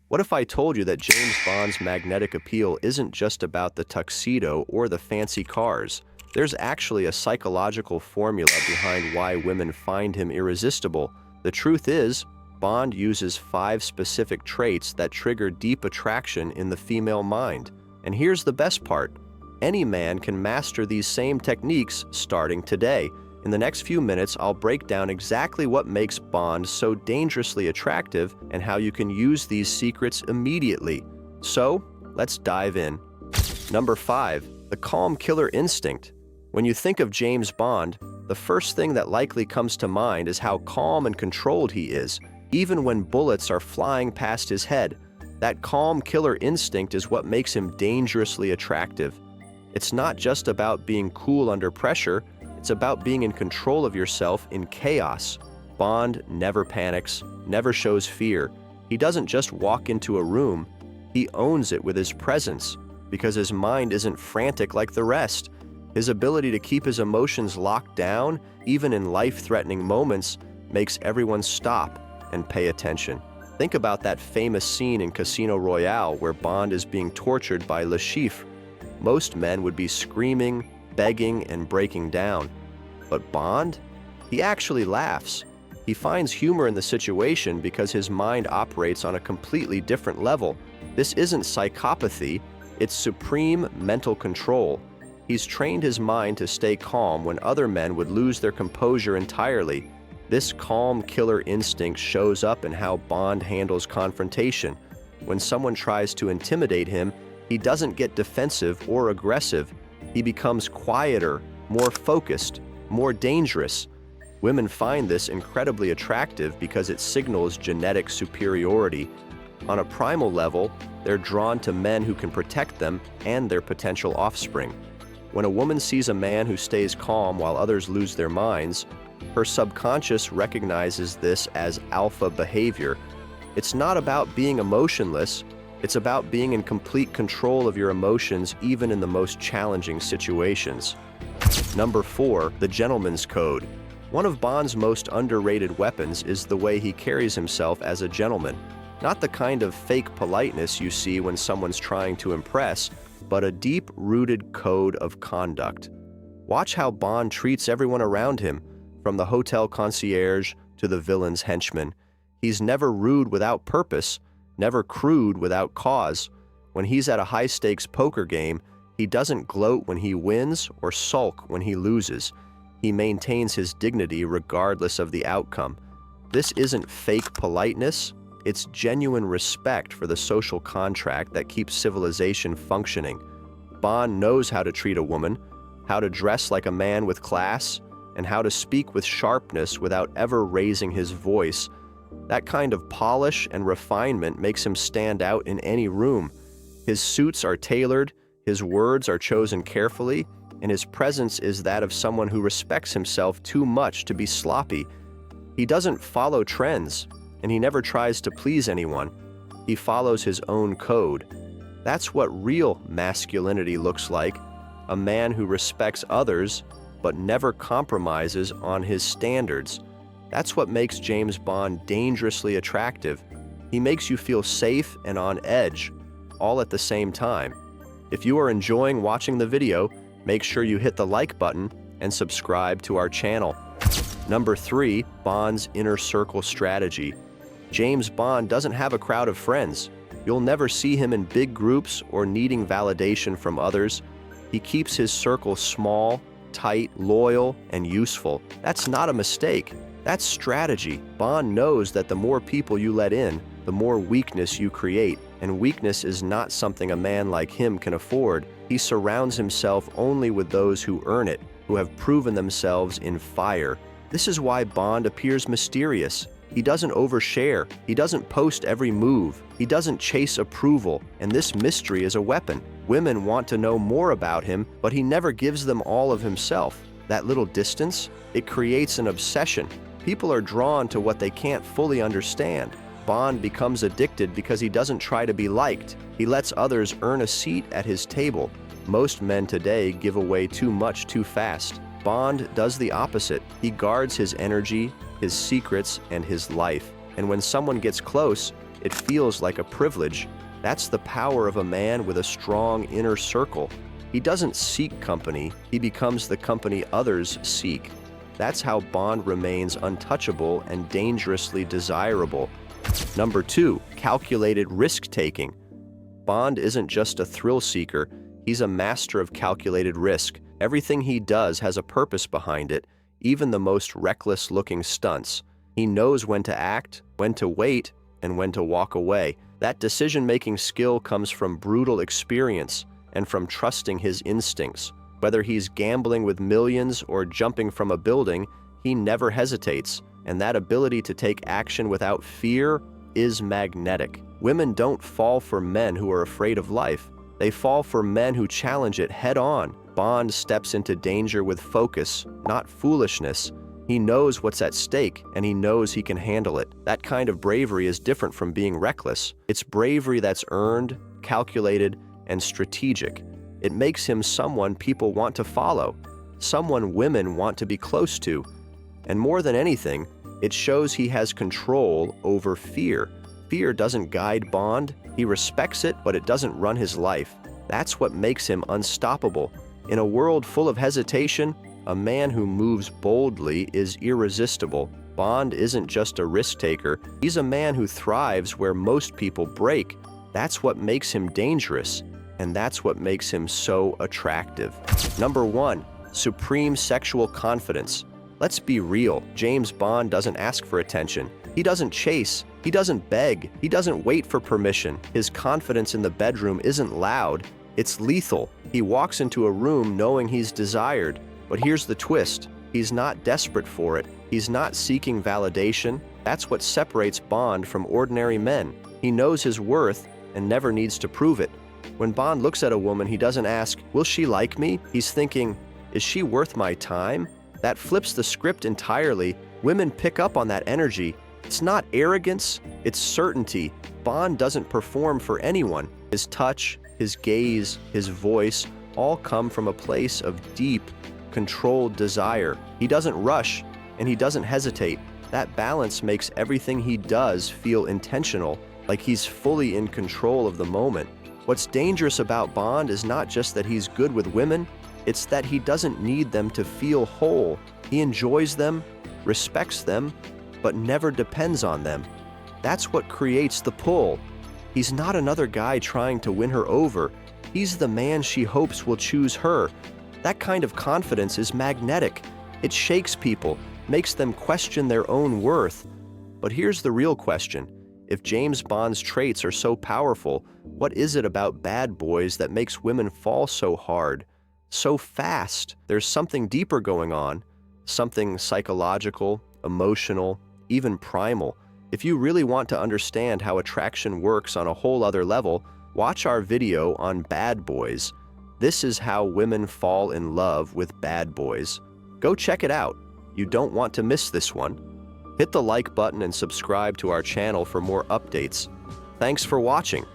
What if I told you that James Bond's magnetic appeal isn't just about the tuxedo or the fancy cars? There's actually a psychological formula behind why women find him irresistible. The truth is, Bond uses 5 specific traits that trigger deep attraction in the female mind. And here's the best part. Any man can master these same techniques starting today. In the next few minutes, I'll break down exactly what makes Bond so dangerously attractive and how you can use these secrets immediately. So, let's dive in. Number 5. The calm killer instinct. When you think of James Bond, the first thing that likely comes to mind is how calm and controlled he is, even when bullets are flying past his head. That calm killer instinct is what makes him dangerously attractive. It's not just about being cool under pressure, it's about being in control of yourself in chaos. Bond never panics, never shows fear. He doesn't just walk into a room, he owns it with his presence, because his mind isn't frantic like the rest. His ability to keep his emotions locked down, even in life-threatening moments, makes everyone stop and pay attention. Think about that famous scene in Casino Royale where Bond is being tortured by Le Chiffre. Most men would be screaming, begging, and breaking down. But Bond? He actually laughs. He finds humor in the situation because his mind operates on a completely different level. This isn't psychopathy, it's supreme mental control. He's trained his mind to stay calm when other men would lose their composure entirely. This calm killer instinct shows up in how Bond handles confrontation. When someone tries to intimidate him, he doesn't get defensive or aggressive. He becomes quieter, more focused, more dangerous. Women find this incredibly attractive because it signals genetic superiority. On a primal level, they're drawn to men who can protect them and their potential offspring. When a woman sees a man who stays calm while others lose their minds, her subconscious recognizes this as alpha behavior. It's not about being emotionless, it's about being in complete control of your emotions even in the most challenging situations. Number 4. The gentleman's code. One of Bond's most underrated weapons is the way he carries himself as a gentleman. Not the kind of fake politeness you see when someone's trying to impress, but a deep-rooted code of conduct. Watch how Bond treats everyone around him, from the hotel concierge to the villain's henchman. He's never rude without purpose, never crude without cause. When he's at a high-stakes poker game, he doesn't gloat when he wins or sulk when he loses. He maintains his dignity regardless of the outcome. This isn't fake politeness, it's genuine respect for the social contract that keeps civilization functioning. Bond knows how to treat a woman, how to dress like a man with class, and how to speak with sharpness without ever raising his voice. That kind of polish and refinement makes him stand out in any room. His suits are tailored, his words are chosen carefully, and his presence is that of someone who respects himself too much to be sloppy. He doesn't follow trends, and he never tries to please anyone. He follows his own code. That's what real masculinity looks like, a man who respects others but never compromises on his standards. That's what makes James Bond dangerously attractive. He makes you feel safe and on edge, all at the same time. If you are enjoying watching the video, make sure you hit the like button and subscribe to our channel. Number 3. Bond's inner circle strategy. James Bond doesn't have a crowd of friends. You'll never see him in big groups or needing validation from others. He keeps his circle small, tight, loyal, and useful. That's not a mistake. That's strategy. Bond knows that the more people you let in, the more weakness you create. And weakness is not something a man like him can afford. He surrounds himself only with those who earn it, who have proven themselves in fire. This is why Bond appears mysterious. He doesn't overshare. He doesn't post every move. He doesn't chase approval. And this mystery is a weapon. Women want to know more about him, but he never gives them all of himself. That little distance, it creates an obsession. People are drawn to what they can't fully understand. Bond becomes addicted because he doesn't try to be liked. He lets others earn a seat at his table. Most men today give away too much too fast. Bond does the opposite. He guards his energy, his secrets, and his life. And when someone gets close, It feels like a privilege. That's the power of a man with a strong inner circle. He doesn't seek company, he becomes the company others seek. That's how Bond remains untouchable and dangerously desirable. Number 2, calculated risk-taking. Bond isn't just a thrill seeker, he's a master of calculated risk. Everything he does has a purpose behind it, even the most reckless-looking stunts. He knows when to act, when to wait, and when to walk away. That decision-making skill comes from brutal experience and from trusting his instincts. Whether he's gambling with millions or jumping from a building, he never hesitates, and that ability to take action without fear is magnetic. Women don't fall for men who are afraid of life. They fall for men who challenge it head-on. Bond steps into danger with focus, not foolishness. He knows what's at stake, and he knows he can handle it. That kind of bravery is different from being reckless. It's bravery that's earned, calculated, and strategic. It makes him someone people want to follow, someone women want to be close to. And more than anything, it shows he has control over fear. Fear doesn't guide Bond. He respects it, but it doesn't run his life. That's what makes him unstoppable. In a world full of hesitation, a man who moves boldly is irresistible. Bond isn't just a risk-taker. He's a man who thrives where most people break. That's what makes him dangerous. And that's what makes him so attractive. Number 1, supreme sexual confidence. Let's be real, James Bond doesn't ask for attention. He doesn't chase, he doesn't beg, he doesn't wait for permission. His confidence in the bedroom isn't loud, it's lethal. He walks into a room knowing he's desired. But here's the twist, he's not desperate for it. He's not seeking validation. That's what separates Bond from ordinary men. He knows his worth and never needs to prove it. When Bond looks at a woman, he doesn't ask, will she like me? He's thinking, is she worth my time? That flips the script entirely. Women pick up on that energy. It's not arrogance, it's certainty. Bond doesn't perform for anyone. His touch, his gaze, his voice all come from a place of deep, controlled desire. He doesn't rush, and he doesn't hesitate. That balance makes everything he does feel intentional, like he's fully in control of the moment. What's dangerous about Bond is not just that he's good with women, it's that he doesn't need them to feel whole. He enjoys them, respects them, but never depends on them. That's what creates the pull. He's not another guy trying to win her over. He's the man she hopes will choose her. That kind of confidence is magnetic. It shakes people, makes them question their own worth. But here's the real question. If James Bond's traits are so powerful, what is it about bad boys that makes women fall so hard, so fast? There's something deeper going on, something psychological, emotional, even primal. If you really want to understand how attraction works on a whole other level, watch our video on bad boys. This is how women fall in love with bad boys. Go check it out. You don't want to miss this one. Hit the like button and subscribe to our channel for more updates. Thanks for watching.